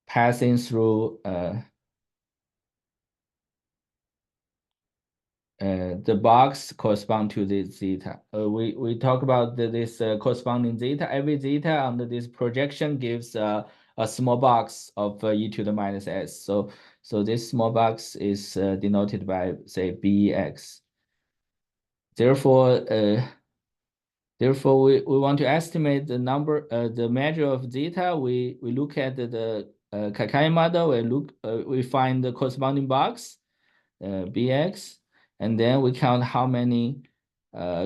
B: passing through the box correspond to this zeta. We talk about this corresponding zeta. Every zeta under this projection gives a small box of e to the minus s. So this small box is denoted by, say, bx. Therefore, we want to estimate the number, the measure of zeta. We look at the Kakeya model. We find the corresponding box, bx. And then we count how many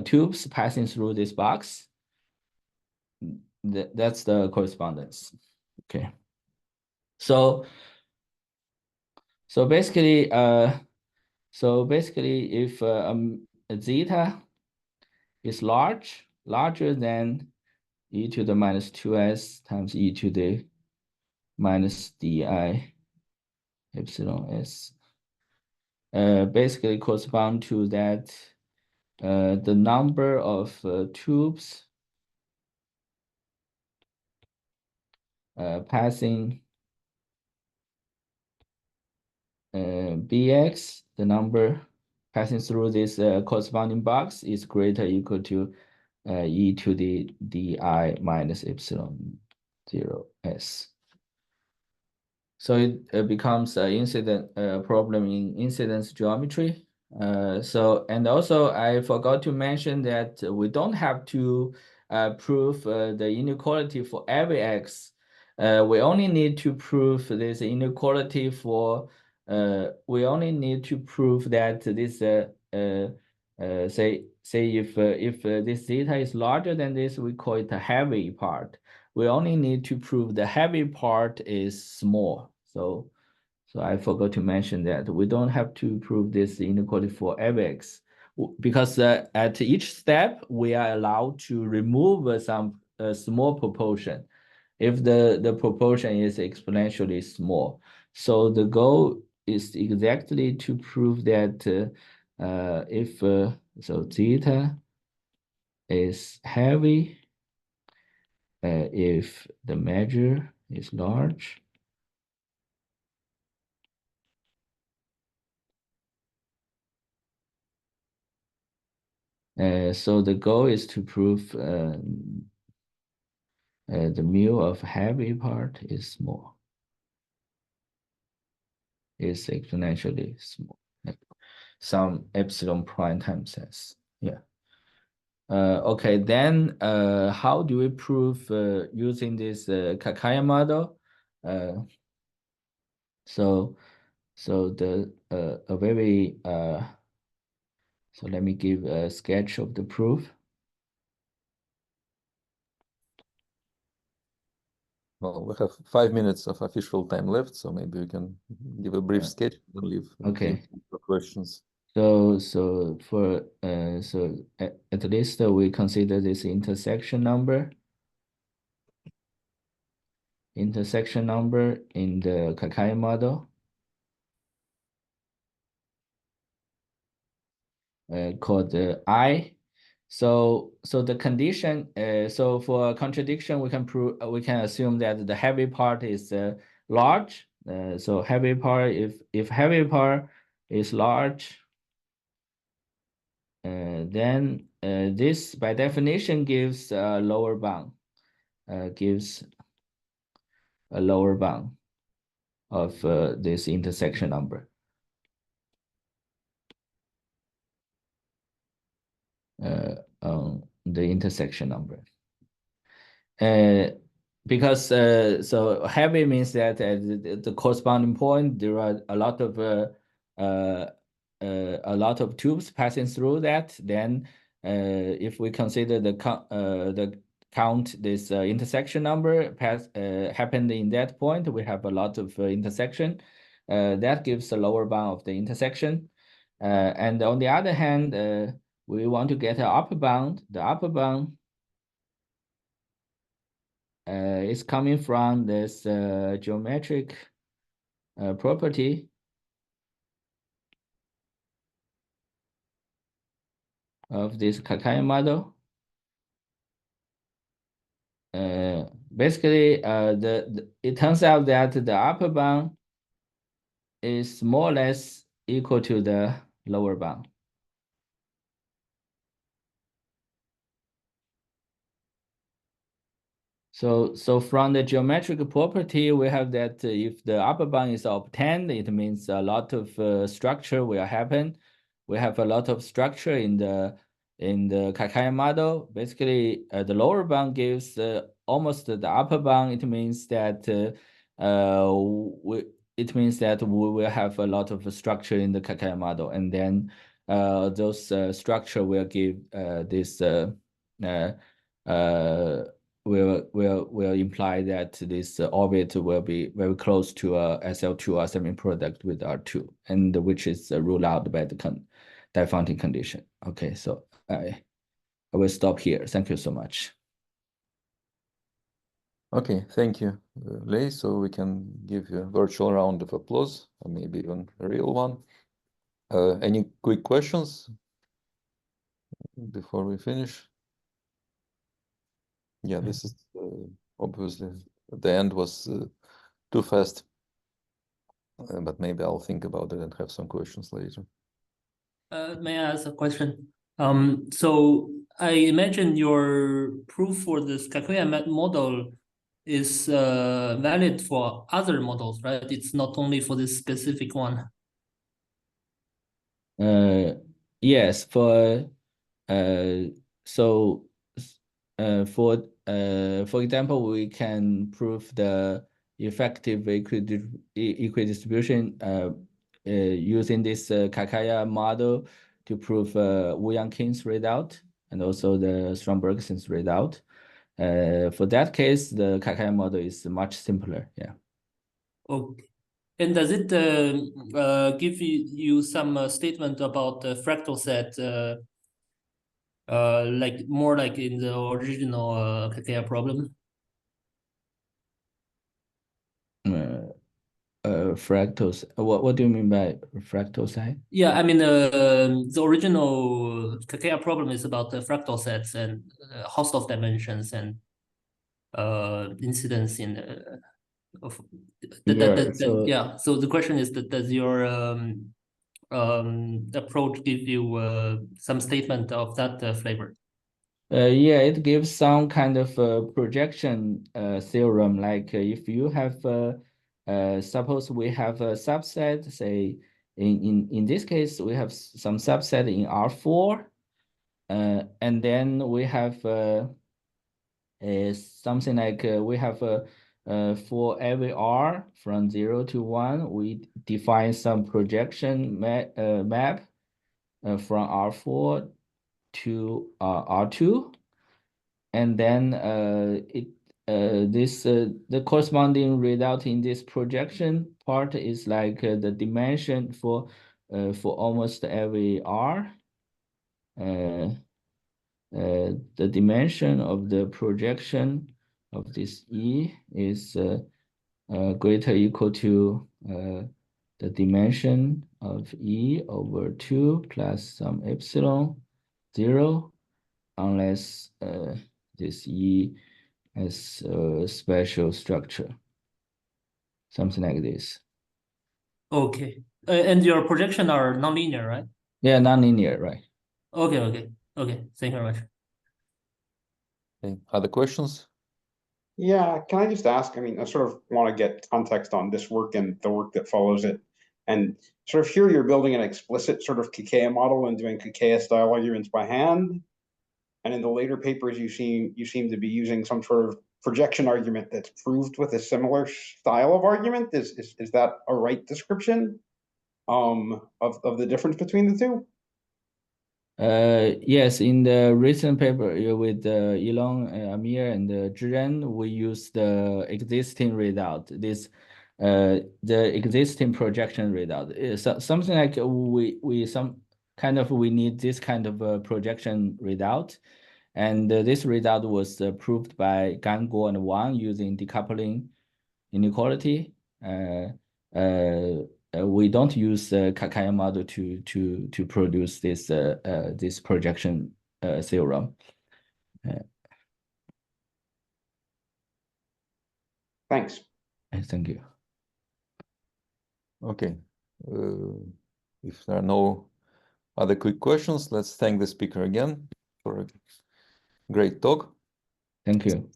B: tubes passing through this box. That's the correspondence. Okay. So basically, if zeta is larger than e to the minus 2s times e to the minus di epsilon s, basically correspond to that the number of tubes passing bx, the number passing through this corresponding box is greater or equal to e to the di minus epsilon 0s. So it becomes an incident problem in incidence geometry. And also I forgot to mention that we don't have to prove the inequality for every x. We only need to prove this inequality for, we only need to prove that this, say if this zeta is larger than this, we call it a heavy part. We only need to prove the heavy part is small. So I forgot to mention that we don't have to prove this inequality for every x, because at each step we are allowed to remove some small proportion if the proportion is exponentially small. So the goal is exactly to prove that if so zeta is heavy if the measure is large, so the goal is to prove the mu of heavy part is small, is exponentially small, some epsilon prime times s. Yeah. Okay, then how do we prove using this Kakeya model? So the a very so let me give a sketch of the proof.
A: Well, we have 5 minutes of official time left, so maybe we can give a brief sketch and leave
B: Okay.
A: for questions.
B: So for at least we consider this intersection number in the Kakeya model called I. So the condition, so for contradiction, we can assume that the heavy part is large. So heavy part, if heavy part is large, then this by definition gives a lower bound, of this intersection number. on the intersection number. Because so heavy means that at the corresponding point there are a lot of tubes passing through that. Then if we consider the count this intersection number happened in that point, we have a lot of intersection. That gives a lower bound of the intersection. And on the other hand, we want to get an upper bound. The upper bound is coming from this geometric property of this Kakeya model. Basically, it turns out that the upper bound is more or less equal to the lower bound. So from the geometric property, we have that if the upper bound is obtained, it means a lot of structure will happen. We have a lot of structure in the Kakeya model. Basically, the lower bound gives almost the upper bound. It means that we will have a lot of structure in the Kakeya model, and then those structure will give this will imply that this orbit will be very close to a SL2 or semi-product with R2, and which is ruled out by the Diophantine condition. Okay, so I will stop here. Thank you so much.
A: Okay, thank you, Lei. So we can give you a virtual round of applause, or maybe even a real one. Any quick questions before we finish? Yeah, this is obviously the end was too fast, but maybe I'll think about it and have some questions later.
D: May I ask a question? So I imagine your proof for this Kakeya model is valid for other models, right? It's not only for this specific one.
B: Yes, for example, we can prove the effective equidistribution using this Kakeya model to prove Wu Yang-King's result and also the Strombergson's result. For that case, the Kakeya model is much simpler. Yeah.
D: Okay. And does it give you some statement about the fractal set, like more like in the original Kakeya problem?
B: Fractals. What do you mean by fractal set?
D: Yeah, I mean the original Kakeya problem is about the fractal sets and Hausdorff dimensions and incidence in yeah. So the question is that does your approach give you some statement of that flavor?
B: Yeah, it gives some kind of projection theorem. Like if you have suppose we have a subset, say in this case we have some subset in R4, and then we have something like we have for every R from 0 to 1, we define some projection map from R4 to R2, and then the corresponding result in this projection part is like the dimension for almost every R. The dimension of the projection of this E is greater or equal to the dimension of E over 2 plus some epsilon 0, unless this E has a special structure, something like this.
D: Okay. And your projection are nonlinear, right?
B: Yeah, nonlinear, right?
D: Okay. Thank you very much.
A: Okay. Other questions?
E: Yeah, can I just ask? I mean, I sort of want to get context on this work and the work that follows it. And sort of here you're building an explicit sort of Kakeya model and doing Kakeya style arguments by hand. and in the later papers you seem to be using some sort of projection argument that's proved with a similar style of argument. Is that a right description of the difference between the two?
B: Yes, in the recent paper with Elon, Amir, and Zhiren, we use the existing result. The existing projection result is something like we need this kind of projection result, and this result was proved by Gan, Guo, and Wang using decoupling inequality. We don't use the Kakeya model to produce this projection theorem.
E: Thanks.
B: Thank you.
A: Okay. If there are no other quick questions, let's thank the speaker again for a great talk.
B: Thank you.